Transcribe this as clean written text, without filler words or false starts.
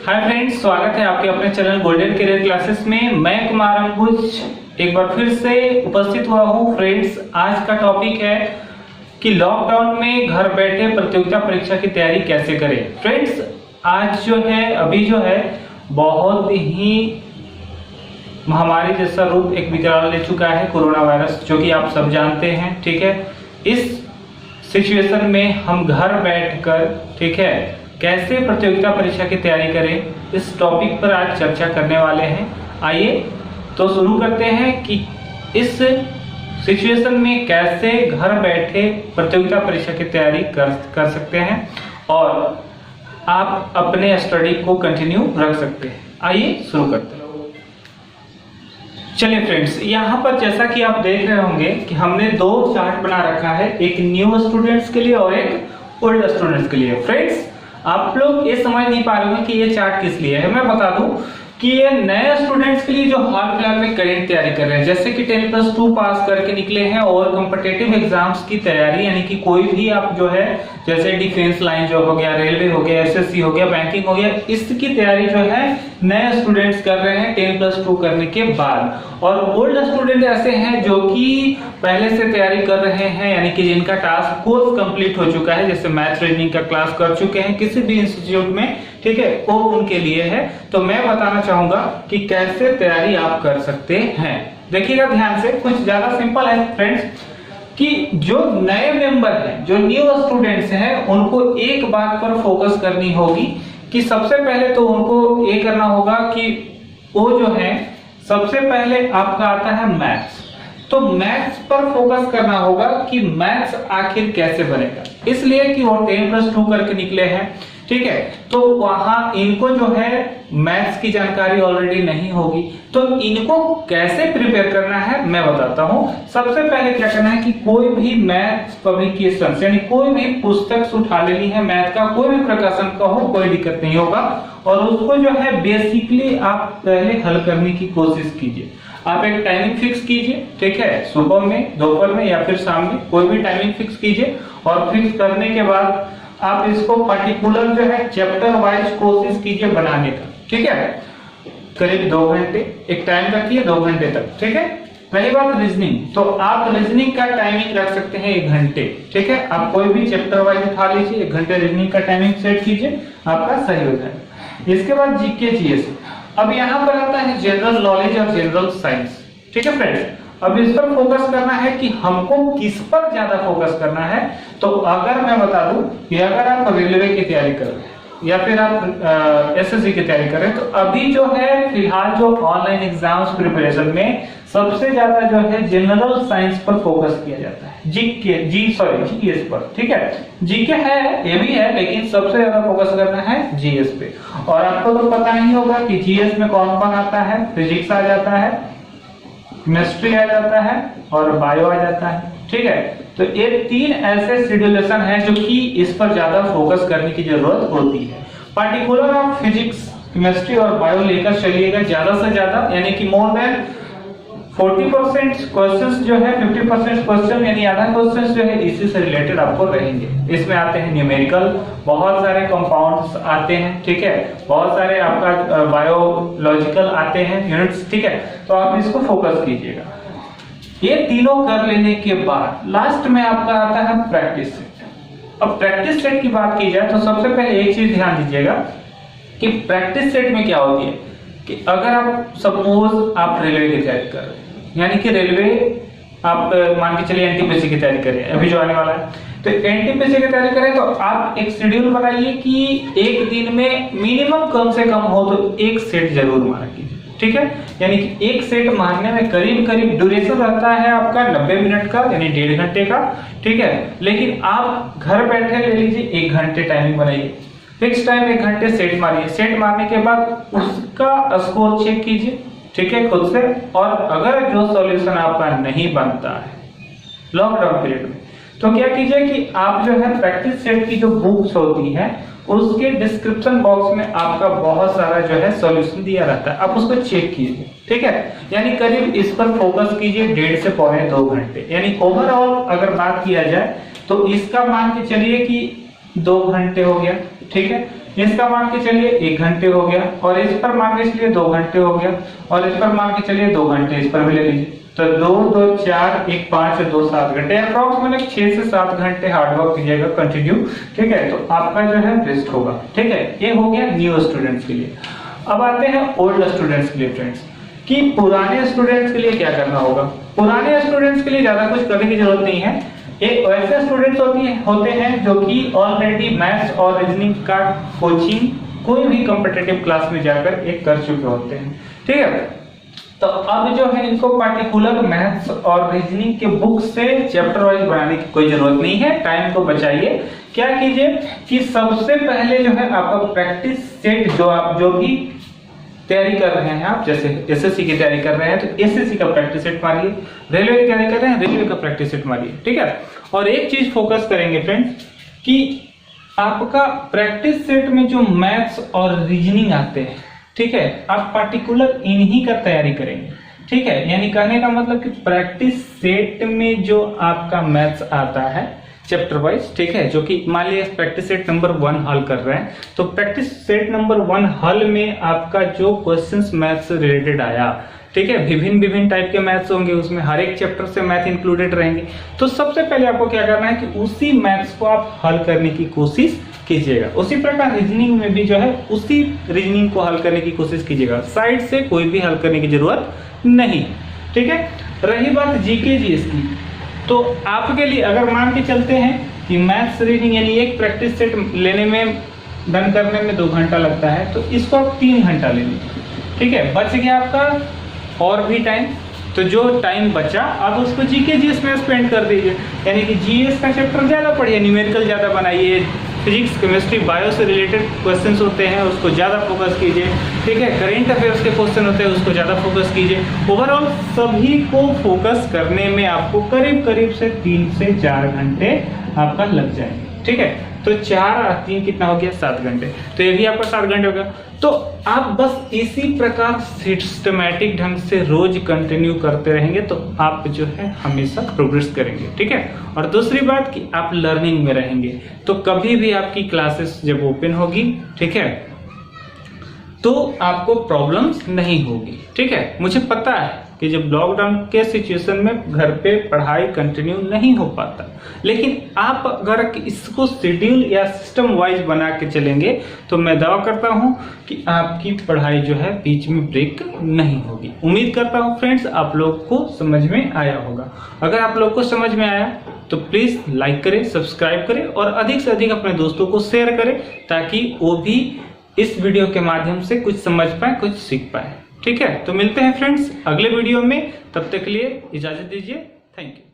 Hi friends, स्वागत है आपके अपने चैनल गोल्डन करियर क्लासेस में। मैं कुमार अंबुज एक बार फिर से उपस्थित हुआ हूँ। फ्रेंड्स, आज का टॉपिक है कि लॉकडाउन में घर बैठे प्रतियोगिता परीक्षा की तैयारी कैसे करें। फ्रेंड्स, आज अभी बहुत ही महामारी जैसा रूप एक विकराल ले चुका है कोरोना वायरस, जो कि आप सब जानते हैं। ठीक है, इस सिचुएशन में हम घर बैठकर कैसे प्रतियोगिता परीक्षा की तैयारी करें, इस टॉपिक पर आज चर्चा करने वाले हैं। आइए तो शुरू करते हैं कि इस सिचुएशन में कैसे घर बैठे प्रतियोगिता परीक्षा की तैयारी कर सकते हैं और आप अपने स्टडी को कंटिन्यू रख सकते हैं। आइए शुरू करते हैं। चलिए फ्रेंड्स, यहाँ पर जैसा कि आप देख रहे होंगे कि हमने दो चार्ट बना रखा है, एक न्यू स्टूडेंट्स के लिए और एक ओल्ड स्टूडेंट्स के लिए। फ्रेंड्स, आप लोग ये समझ नहीं पा रहे हो कि ये चार्ट किस लिए है। मैं बता दूं कि ये नए स्टूडेंट्स के लिए जो हाल फिलहाल में करेंट तैयारी कर रहे हैं, जैसे कि 10+2 पास करके निकले हैं और कॉम्पिटिटिव एग्जाम्स की तैयारी, यानी कि कोई भी आप जैसे डिफेंस लाइन जो हो गया, रेलवे हो गया, एसएससी हो गया, बैंकिंग हो गया, इसकी तैयारी नए स्टूडेंट्स कर रहे हैं 10+2 करने के बाद। और ओल्ड स्टूडेंट ऐसे हैं जो कि पहले से तैयारी कर रहे हैं, यानी कि जिनका टास्क कोर्स कंप्लीट हो चुका है, जैसे मैथ्स रीजनिंग का क्लास कर चुके हैं किसी भी इंस्टीट्यूट में। ठीक है, वो उनके लिए है। तो मैं बताना चाहूंगा कि कैसे तैयारी आप कर सकते हैं। देखिएगा ध्यान से, कुछ ज्यादा सिंपल है फ्रेंड्स, कि जो नए मेंबर हैं, जो न्यू स्टूडेंट्स हैं, उनको एक बात पर फोकस करनी होगी कि सबसे पहले तो उनको ये करना होगा कि वो सबसे पहले आपका आता है मैथ्स। तो मैथ्स पर फोकस करना होगा कि मैथ्स आखिर कैसे बनेगा, इसलिए कि वो 10+2 करके निकले हैं। ठीक है, तो वहां इनको मैथ्स की जानकारी ऑलरेडी नहीं होगी, तो इनको कैसे प्रिपेयर करना है मैं बताता हूं। सबसे पहले क्या करना है कि कोई भी मैथ्स पब्लिकेशन, यानी कोई भी पुस्तक उठा लेनी है, मैथ का कोई भी प्रकाशन का हो, कोई दिक्कत नहीं होगा, और उसको बेसिकली आप पहले हल करने की कोशिश कीजिए। आप एक टाइमिंग फिक्स कीजिए, ठीक है, सुबह में, दोपहर में या फिर शाम में, कोई भी टाइमिंग फिक्स कीजिए। और फिक्स करने के बाद आप इसको पर्टिकुलर चैप्टर वाइज कोशिश कीजिए बनाने का। ठीक है, करीब 2 घंटे एक टाइम रखिए, 2 घंटे तक। ठीक है, पहली बात रीजनिंग, तो आप रीजनिंग का टाइमिंग रख सकते हैं 1 घंटे। ठीक है, आप कोई भी चैप्टर वाइज उठा लीजिए, 1 घंटे रीजनिंग का टाइमिंग सेट कीजिए, आपका सही हो जाएगा। इसके बाद जीके जीएस, अब यहाँ पर आता है जनरल नॉलेज और जनरल साइंस। ठीक है फ्रेंड्स, अब इस पर फोकस करना है कि हमको किस पर ज्यादा फोकस करना है। तो अगर मैं बता दूं कि अगर आप रेलवे की तैयारी कर रहे हैं या फिर आप एसएससी की तैयारी कर रहे हैं, तो अभी फिलहाल जो ऑनलाइन एग्जाम्स प्रिपरेशन में सबसे ज्यादा जनरल साइंस पर फोकस किया जाता है, जीएस पर। ठीक है, जीके है, ये भी है, लेकिन सबसे ज्यादा फोकस करना है जीएस पे। और आपको तो पता ही होगा कि जीएस में कौन कौन आता है, फिजिक्स आ जाता है, केमिस्ट्री आ जाता है और बायो आ जाता है। ठीक है, तो ये 3 ऐसे शेड्यूलेशन है जो कि इस पर ज्यादा फोकस करने की जरूरत होती है। पर्टिकुलर आप फिजिक्स, केमिस्ट्री और बायो लेकर चलिएगा ज्यादा से ज्यादा, यानी कि मोर देन 40% क्वेश्चंस 50% क्वेश्चन, यानी आधा क्वेश्चंस इसी से रिलेटेड आपको रहेंगे। इसमें आते हैं न्यूमेरिकल, बहुत सारे कंपाउंड्स आते हैं। ठीक है, बहुत सारे आपका बायोलॉजिकल आते हैं यूनिट्स। ठीक है, तो आप इसको फोकस कीजिएगा। ये तीनों कर लेने के बाद लास्ट में आपका आता है प्रैक्टिस सेट। अब प्रैक्टिस सेट की बात की जाए तो सबसे पहले एक चीज ध्यान दीजिएगा कि प्रैक्टिस सेट में क्या होती है कि अगर आप सपोज आप रेलवे की तैयारी कर रहे हैं, यानी कि रेलवे आप मान के चलिए एनटीपीसी की तैयारी करें, अभी जो आने वाला है, तो एनटीपीसी की तैयारी करें तो आप एक शेड्यूल बनाइए कि एक दिन में मिनिमम कम से कम हो तो 1 सेट जरूर मारा कीजिए। ठीक है, यानी कि 1 सेट मारने में करीब ड्यूरेशन रहता है आपका 90 मिनट का, यानी 1.5 घंटे का। ठीक है, लेकिन आप घर बैठे ले लीजिए 1 घंटे टाइमिंग बनाइए, फिक्स टाइम 1 घंटे सेट मारिए। सेट मारने के बाद उसका स्कोर चेक कीजिए, ठीक है, खुद से। और अगर जो सॉल्यूशन आपका नहीं बनता है लॉकडाउन पीरियड में, तो क्या कीजिए कि आप प्रैक्टिस सेट की जो बुक्स होती है उसके डिस्क्रिप्शन बॉक्स में आपका बहुत सारा सॉल्यूशन दिया रहता है, आप उसको चेक कीजिए। ठीक है, यानी करीब इस पर फोकस कीजिए 1.5 से पौने 2 घंटे, यानी ओवरऑल अगर बात किया जाए तो इसका मान के चलिए कि 2 घंटे हो गया। ठीक है, इसका मान के चलिए 1 घंटे हो गया, और इस पर मान के चलिए 2 घंटे हो गया, और इस पर मान के चलिए 2 घंटे, इस पर भी ले लीजिए। तो 2 2 4 1 5 से 2 7 घंटे, अप्रॉक्सीमेटली 6 से 7 घंटे हार्डवर्क कीजिएगा कंटिन्यू, ठीक है। तो आपका जो है बेस्ट होगा, ठीक है। ये हो गया न्यू स्टूडेंट्स के लिए। अब आते हैं ओल्ड स्टूडेंट्स के लिए फ्रेंड्स, कि पुराने स्टूडेंट्स के लिए क्या करना होगा। पुराने स्टूडेंट्स के लिए ज्यादा कुछ करने की जरूरत नहीं है। एक ऐसे स्टूडेंट्स होते हैं जो कि ऑलरेडी मैथ्स और रीजनिंग का कोचिंग कोई भी कॉम्पिटिटिव क्लास में जाकर एक कर चुके होते हैं, ठीक है। तो अब जो है इनको पार्टिकुलर मैथ्स और रीजनिंग के बुक से चैप्टर वाइज बनाने की कोई जरूरत नहीं है। टाइम को बचाइए। क्या कीजिए कि सबसे पहले जो है आपका प्रैक्टिस सेट, जो आप जो भी तैयारी कर रहे हैं, आप जैसे एसएससी की तैयारी कर रहे हैं तो एसएससी का प्रैक्टिस सेट मारिए, रेलवे की तैयारी कर रहे हैं रेलवे का प्रैक्टिस सेट मारिए, ठीक है। और एक चीज फोकस करेंगे फ्रेंड्स कि आपका प्रैक्टिस सेट में जो मैथ्स और रीजनिंग आते हैं, ठीक है, आप पार्टिकुलर इन्हीं का तैयारी करेंगे, ठीक है। यानी कहने का मतलब कि प्रैक्टिस सेट में जो आपका मैथ्स आता है चैप्टर वाइज, ठीक है, जो कि मान लीजिए प्रैक्टिस सेट नंबर 1 हल कर रहे हैं, तो प्रैक्टिस सेट नंबर 1 हल में आपका जो क्वेश्चंस मैथ्स से रिलेटेड आया, ठीक है, विभिन्न टाइप के मैथ्स होंगे, उसमें हर एक चैप्टर से मैथ इंक्लूडेड रहेंगे। तो सबसे पहले आपको क्या करना है कि उसी मैथ्स को आप हल करने की कोशिश कीजिएगा। उसी प्रकार रीजनिंग में भी जो है उसी रीजनिंग को हल करने की कोशिश कीजिएगा, साइड से कोई भी हल करने की जरूरत नहीं, ठीक है। रही बात जीके जीएस की, तो आपके लिए अगर मान के चलते हैं कि मैथ्स रीजनिंग यानी एक प्रैक्टिस सेट लेने में, डन करने में 2 घंटा लगता है, तो इसको आप 3 घंटा ले लीजिए, ठीक है। बच गया आपका और भी टाइम, तो जो टाइम बचा आप उसको जीके जीएस में स्पेंड कर दीजिए। यानी कि जीएस का चैप्टर ज़्यादा पढ़िए, न्यूमेरिकल ज़्यादा बनाइए, फिजिक्स केमिस्ट्री बायो से रिलेटेड क्वेश्चंस होते हैं उसको ज़्यादा फोकस कीजिए, ठीक है। करेंट अफेयर्स के क्वेश्चन होते हैं उसको ज़्यादा फोकस कीजिए। ओवरऑल सभी को फोकस करने में आपको करीब से 3 से 4 घंटे आपका लग जाएंगे, ठीक है। तो 4 और 3 कितना हो गया, 7 घंटे, तो ये भी आपका 7 घंटे हो गया। तो आप बस इसी प्रकार सिस्टमैटिक ढंग से रोज कंटिन्यू करते रहेंगे तो आप जो है हमेशा प्रोग्रेस करेंगे, ठीक है। और दूसरी बात कि आप लर्निंग में रहेंगे, तो कभी भी आपकी क्लासेस जब ओपन होगी, ठीक है, तो आपको प्रॉब्लम्स नहीं होगी, ठीक है। मुझे पता है कि जब लॉकडाउन के सिचुएशन में घर पे पढ़ाई कंटिन्यू नहीं हो पाता, लेकिन आप अगर इसको शेड्यूल या सिस्टम वाइज बना के चलेंगे तो मैं दावा करता हूं कि आपकी पढ़ाई जो है बीच में ब्रेक नहीं होगी। उम्मीद करता हूं फ्रेंड्स आप लोग को समझ में आया होगा। अगर आप लोग को समझ में आया तो प्लीज लाइक करें, सब्सक्राइब करें और अधिक से अधिक अपने दोस्तों को शेयर करें, ताकि वो भी इस वीडियो के माध्यम से कुछ समझ पाए, कुछ सीख पाए, ठीक है। तो मिलते हैं फ्रेंड्स अगले वीडियो में, तब तक के लिए इजाजत दीजिए। Thank you.